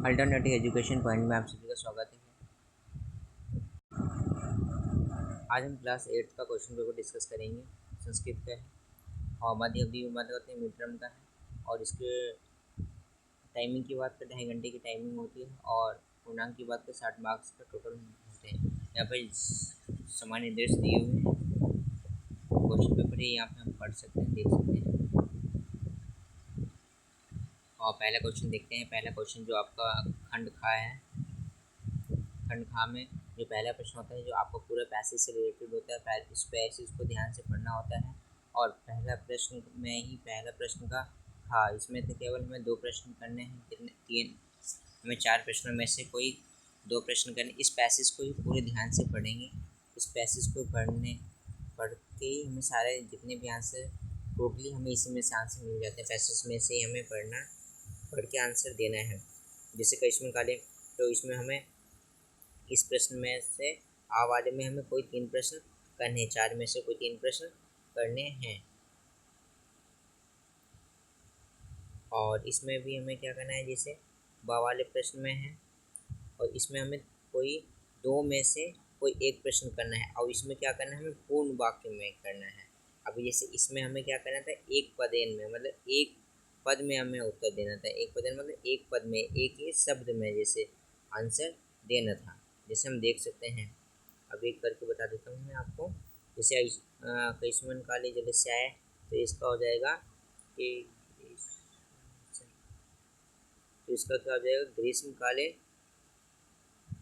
Alternative education point में आप सभी का स्वागत है। आज हम क्लास 8 का क्वेश्चन पेपर डिस्कस करेंगे। संस्कृत का है और मध्य अवधि मध्य होते हैं मिड टर्म का है और इसके टाइमिंग की बात करें 2.5 घंटे की टाइमिंग होती है और पूर्णांक की बात करें 60 मार्क्स का टोटल होते हैं। यहाँ पर सामान्य निर्देश दिए हुए हैं, क्वेश्चन पेपर है, यहाँ पे हम पढ़ सकते हैं, देख सकते हैं। और पहला क्वेश्चन देखते हैं। पहला क्वेश्चन जो आपका खंड खा है, खंड खा में जो पहला प्रश्न होता है जो आपको पूरे पैसेज से रिलेटेड होता है, इस पैसेज को ध्यान से पढ़ना होता है। और पहला प्रश्न में ही पहला प्रश्न का हाँ, इसमें तो केवल हमें 2 प्रश्न करने हैं, कितने 3, हमें 4 प्रश्नों में से कोई 2 प्रश्न करने। इस पैसेज को ही पूरे ध्यान से पढ़ेंगे। इस पैसेज को पढ़ के ही हमें सारे जितने भी आंसर टोटली हमें इसी में से आंसर मिल जाते हैं। पैसेज में से ही हमें पढ़ के आंसर देना है। जैसे करिश्मा काले, तो इसमें हमें इस प्रश्न में से आ वाले में हमें कोई 3 प्रश्न करने हैं, 4 में से कोई 3 प्रश्न करने हैं। और इसमें भी हमें क्या करना है, जैसे बा वाले प्रश्न में है और इसमें हमें कोई 2 में से कोई 1 प्रश्न करना है। और इसमें क्या करना है, हमें पूर्ण वाक्य में करना है। अभी जैसे इसमें हमें क्या करना था, एक पदेन में, मतलब एक पद में हमें उत्तर देना था। एक पदेन मतलब एक पद में, एक ही शब्द में जैसे आंसर देना था। जैसे हम देख सकते हैं, अब एक करके बता देता हूँ मैं आपको। जैसे करिश्मन काले जलस्याय, तो इसका हो जाएगा कि तो इसका क्या हो जाएगा, ग्रीष्म काले,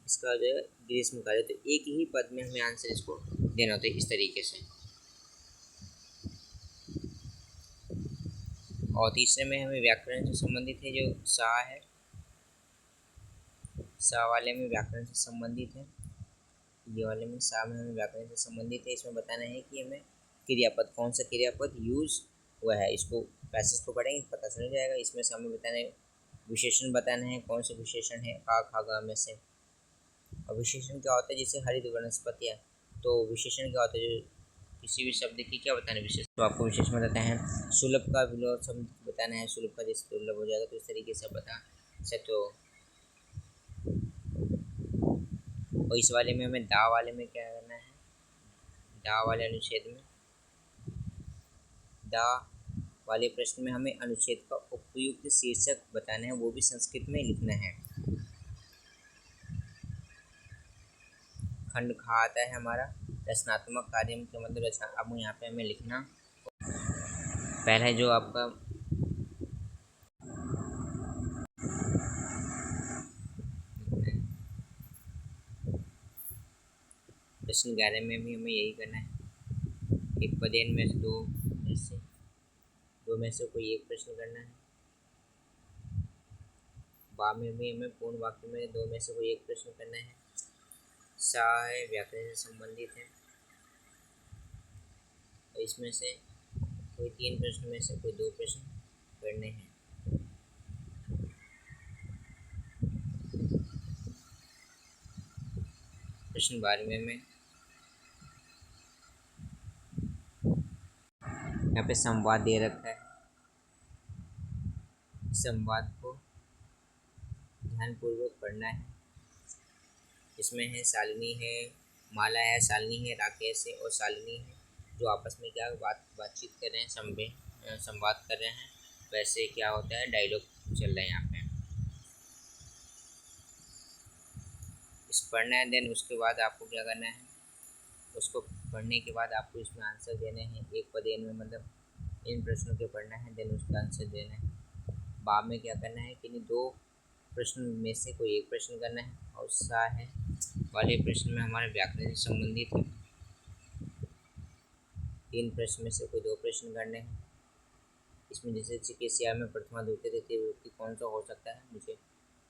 इसका हो जाएगा ग्रीष्म काले। तो एक ही पद में हमें आंसर इसको देना होता है इस तरीके से। और तीसरे में हमें व्याकरण से संबंधित है, जो सा है, सा वाले में व्याकरण से संबंधित है। ये वाले में सा में हमें व्याकरण से संबंधित है। इसमें बताना है कि हमें क्रियापद, कौन सा क्रियापद यूज हुआ है। इसको पैसेज को पढ़ेंगे पता चल जाएगा। इसमें से हमें बताना है, विशेषण बताना है, कौन सा विशेषण है का खा गा में से। और विशेषण क्या होता है, जैसे हरित वनस्पतियाँ, तो विशेषण क्या होता है, जो किसी भी शब्द की क्या बताना है विशेष, तो आपको विशेषण बताते हैं। सुलभ का विलोप शब्द बताना है, सुलभ का जैसे दुर्लभ हो जाएगा, तो इस तरीके से बता सकते हो। और इस वाले में हमें दा वाले में क्या करना है, दा वाले अनुच्छेद में, दा वाले प्रश्न में हमें अनुच्छेद का उपयुक्त शीर्षक बताना है, वो भी संस्कृत में लिखना है। खंड खा आता है हमारा रचनात्मक कार्य के मतलब रचना। अब यहाँ पे हमें लिखना पहला है जो आपका प्रश्न 11 में भी हमें यही करना है। एक पदेन में से दो में से कोई एक प्रश्न करना है। बा में भी हमें पूर्ण वाक्य में 2 में से कोई एक प्रश्न करना है। सा है व्याकरण से संबंधित है, और इसमें से कोई 3 प्रश्न में से कोई 2 प्रश्न करने हैं। प्रश्न 12 में यहाँ पे संवाद दे रखा है। संवाद को ध्यानपूर्वक पढ़ना है। इसमें है शालिनी है, माला है, शालिनी है, राकेश है और शालिनी है, जो आपस में क्या बातचीत कर रहे हैं, संवाद कर रहे हैं। वैसे क्या होता है, डायलॉग चल रहा है यहाँ पे। इस पढ़ना है, देन उसके बाद आपको क्या करना है, उसको पढ़ने के बाद आपको इसमें आंसर देने हैं। एक पदेन में मतलब इन प्रश्नों के पढ़ना है, देन उसका आंसर देना है। बाद में क्या करना है कि 2 प्रश्न में से कोई एक प्रश्न करना है। और सा है वाले प्रश्न में हमारे व्याकरण से संबंधित है। 3 प्रश्न में से कोई 2 प्रश्न करने हैं। इसमें जैसे चिकित्सा में प्रथमा द्वितीय तृतीय विभक्ति कौन सा हो सकता है, मुझे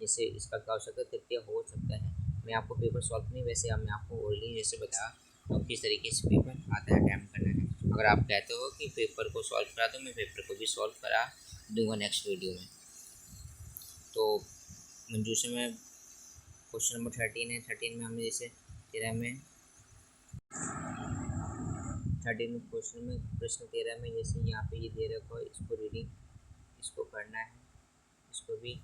जैसे इसका क्या हो सकता है, तृतीय हो सकता है। मैं आपको पेपर सॉल्व नहीं, वैसे मैं आपको ओरली जैसे बता तो किस तरीके से पेपर आता है, अटैम्प्ट करना है। अगर आप कहते हो कि पेपर को सॉल्व करा तो मैं पेपर को भी सॉल्व करा दूंगा नेक्स्ट वीडियो में। तो मंजूषा में क्वेश्चन नंबर 13 है। 13 में हमें जैसे 13 में क्वेश्चन में प्रश्न 13 में जैसे यहाँ पे ये दे रखा है, इसको रीडिंग, इसको करना है, इसको भी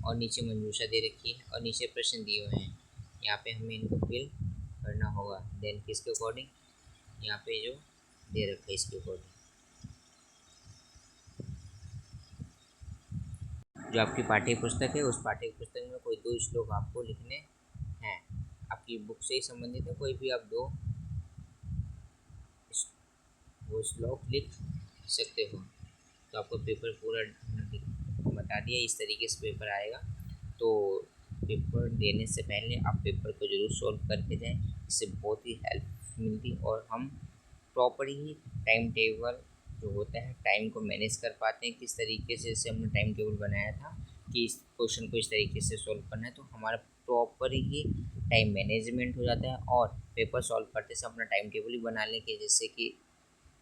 और नीचे मंजूषा दे रखी है और नीचे प्रश्न दिए हुए हैं। यहाँ पे हमें इनको फिल करना होगा। देन किसके अकॉर्डिंग, यहाँ पे जो दे रखा है इसके अकॉर्डिंग। जो आपकी पाठ्य पुस्तक है उस पाठ्य पुस्तक में कोई 2 श्लोक आपको लिखने हैं। आपकी बुक से ही संबंधित है, कोई भी आप 2 वो श्लोक लिख सकते हो। तो आपको पेपर पूरा बता दिया, इस तरीके से पेपर आएगा। तो पेपर देने से पहले आप पेपर को ज़रूर सॉल्व करके जाएं, इससे बहुत ही हेल्प मिलती और हम प्रॉपर ही टाइम टेबल जो होता है टाइम को मैनेज कर पाते हैं। किस तरीके से जैसे हमने टाइम टेबल बनाया था कि इस क्वेश्चन को इस तरीके से सॉल्व करना है, तो हमारा प्रॉपर ही टाइम मैनेजमेंट हो जाता है। और पेपर सॉल्व करते समय अपना टाइम टेबल ही बना लें कि जैसे कि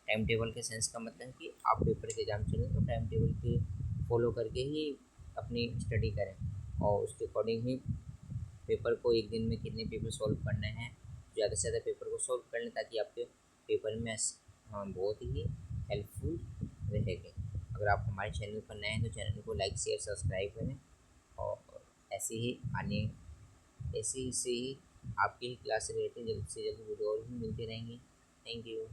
टाइम टेबल के सेंस का मतलब है कि आप पेपर के एग्ज़ाम चलें तो टाइम टेबल के फॉलो करके ही अपनी स्टडी करें और उसके अकॉर्डिंग ही पेपर को एक दिन में कितने पेपर सॉल्व करने हैं, ज़्यादा से ज़्यादा पेपर को सॉल्व कर लें ताकि आपके पेपर में बहुत ही हेल्पफुल रहेगा। अगर आप हमारे चैनल पर नए हैं तो चैनल को लाइक शेयर सब्सक्राइब करें और ऐसे ही आने ऐसे ही आपकी क्लास से रिलेटेड जल्द से जल्द वीडियो और भी मिलती रहेंगी। Thank you.